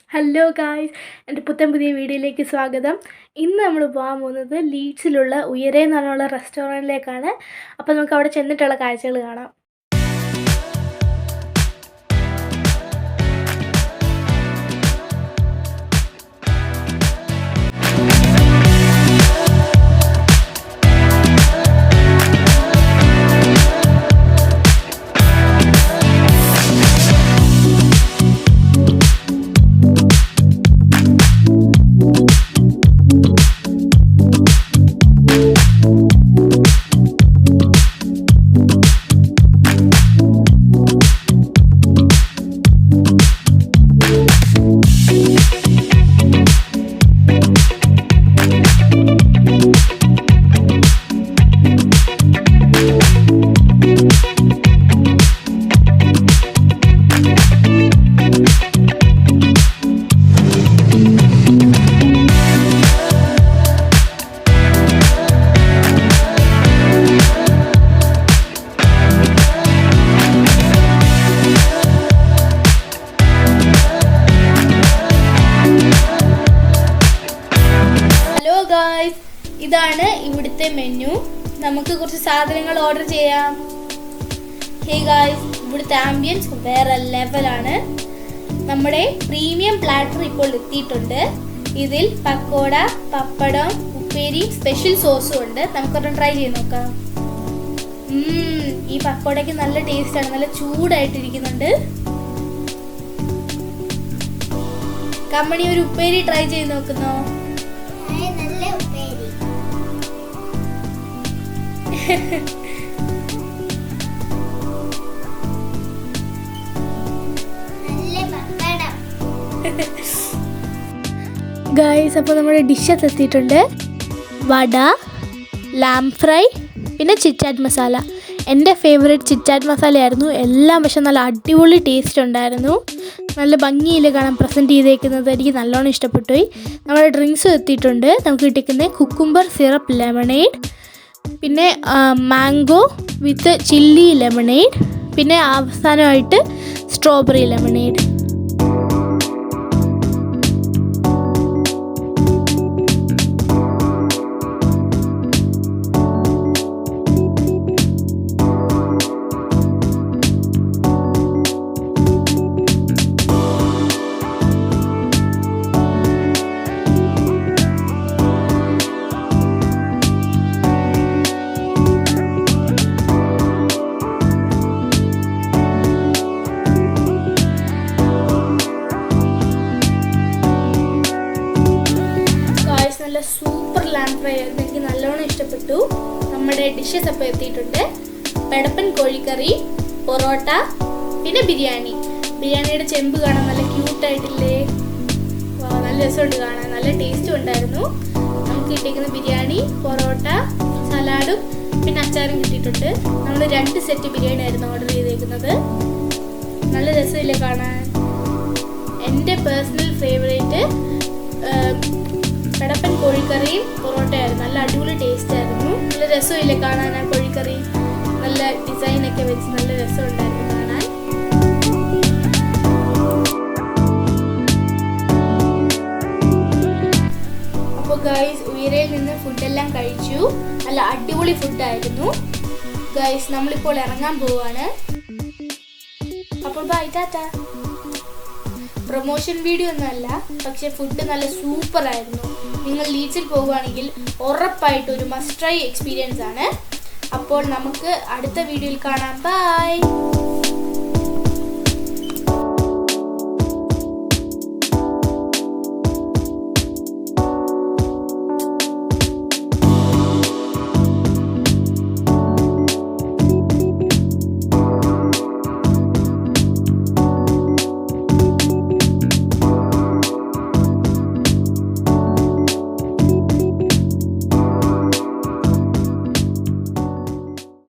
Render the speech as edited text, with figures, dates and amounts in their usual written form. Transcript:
Hello guys, എൻ്റെ പുതിയ വീഡിയോയിലേക്ക് സ്വാഗതം. ഇന്ന് നമ്മൾ പോകാൻ പോകുന്നത് ലീഡ്സിലുള്ള ഉയരെ എന്ന് പറഞ്ഞുള്ള റെസ്റ്റോറൻറ്റിലേക്കാണ്. അപ്പോൾ നമുക്ക് അവിടെ ചെന്നിട്ടുള്ള കാഴ്ചകൾ കാണാം. ഇതാണ് ഇവിടുത്തെ മെനു. നമുക്ക് കുറച്ച് സാധനങ്ങൾ ഓർഡർ ചെയ്യാം. ഹേ ഗായ്സ്, ഇവിടുത്തെ ആംബിയൻസ് വേറെ ലെവലാണ്. നമ്മുടെ പ്രീമിയം പ്ലാറ്റർ ഇപ്പോൾ എത്തിയിട്ടുണ്ട്. ഇതിൽ പക്കോട, പപ്പടം, ഉപ്പേരി, സ്പെഷ്യൽ സോസും ഉണ്ട്. നമുക്കൊരെണ്ണം ട്രൈ ചെയ്ത് നോക്കാം. ഈ പക്കോടയ്ക്ക് നല്ല ടേസ്റ്റാണ്, നല്ല ചൂടായിട്ടിരിക്കുന്നുണ്ട്. കമ്മണി ഒരു ഉപ്പേരി ട്രൈ ചെയ്ത് നോക്കുന്നോ? ഗായ്സ്, അപ്പോൾ നമ്മുടെ ഡിഷസ് എത്തിയിട്ടുണ്ട്. വട, ലാം ഫ്രൈ, പിന്നെ ചിറ്റാറ്റ് മസാല. എൻ്റെ ഫേവറേറ്റ് ചിറ്റാറ്റ് മസാലയായിരുന്നു. എല്ലാം പക്ഷെ നല്ല അടിപൊളി ടേസ്റ്റ് ഉണ്ടായിരുന്നു. നല്ല ഭംഗിയിൽ കാണാൻ പ്രസൻറ്റ് ചെയ്തേക്കുന്നത് എനിക്ക് നല്ലോണം ഇഷ്ടപ്പെട്ടു. നമ്മുടെ ഡ്രിങ്ക്സും എത്തിയിട്ടുണ്ട്. നമുക്ക് കിട്ടിക്കുന്നത് കുക്കുംബർ സിറപ്പ് ലെമണേഡ്, പിന്നെ മാംഗോ വിത്ത് ചില്ലി ലെമണേഡ്, പിന്നെ അവസാനമായിട്ട് സ്ട്രോബെറി ലെമണേഡ്. നല്ല സൂപ്പർ ലാം ഫ്രൈ ആയിരുന്നു. എനിക്ക് നല്ലോണം ഇഷ്ടപ്പെട്ടു. നമ്മുടെ ഡിഷസ് അപ്പോൾ എത്തിയിട്ടുണ്ട്. പെടപ്പൻ കോഴിക്കറി, പൊറോട്ട, പിന്നെ ബിരിയാണി. ബിരിയാണിയുടെ ചെമ്പ് കാണാൻ നല്ല ക്യൂട്ടായിട്ടില്ലേ? നല്ല രസമുണ്ട് കാണാൻ, നല്ല ടേസ്റ്റും ഉണ്ടായിരുന്നു. നമുക്ക് കിട്ടിയിരിക്കുന്ന ബിരിയാണി, പൊറോട്ട, സലാഡും പിന്നെ അച്ചാറും കിട്ടിയിട്ടുണ്ട്. നമ്മൾ 2 സെറ്റ് ബിരിയാണി ആയിരുന്നു ഓർഡർ ചെയ്തേക്കുന്നത്. നല്ല രസമില്ലേ കാണാൻ? എൻ്റെ പേഴ്സണൽ ഫേവറേറ്റ് പെടപ്പൻ കോഴിക്കറിയും പൊറോട്ടയായിരുന്നു. നല്ല അടിപൊളി ടേസ്റ്റ് ആയിരുന്നു. നല്ല രസമില്ലേ കാണാൻ? ആ കോഴിക്കറി നല്ല ഡിസൈനൊക്കെ വെച്ച് നല്ല രസമുണ്ടായിരുന്നു കാണാൻ. അപ്പോൾ ഗൈസ്, ഉയരയിൽ നിന്ന് ഫുഡെല്ലാം കഴിച്ചു. നല്ല അടിപൊളി ഫുഡായിരുന്നു. ഗൈസ്, നമ്മളിപ്പോൾ ഇറങ്ങാൻ പോവാണ്. അപ്പോൾ ബൈ, ടാറ്റാ. പ്രൊമോഷൻ വീഡിയോ ഒന്നുമല്ല, പക്ഷെ ഫുഡ് നല്ല സൂപ്പർ ആയിരുന്നു. നിങ്ങൾ ലീഡ്സിൽ പോകുകയാണെങ്കിൽ ഉറപ്പായിട്ട് ഒരു മസ്റ്റ് ട്രൈ എക്സ്പീരിയൻസ് ആണ്. അപ്പോൾ നമുക്ക് അടുത്ത വീഡിയോയിൽ കാണാം. ബൈ.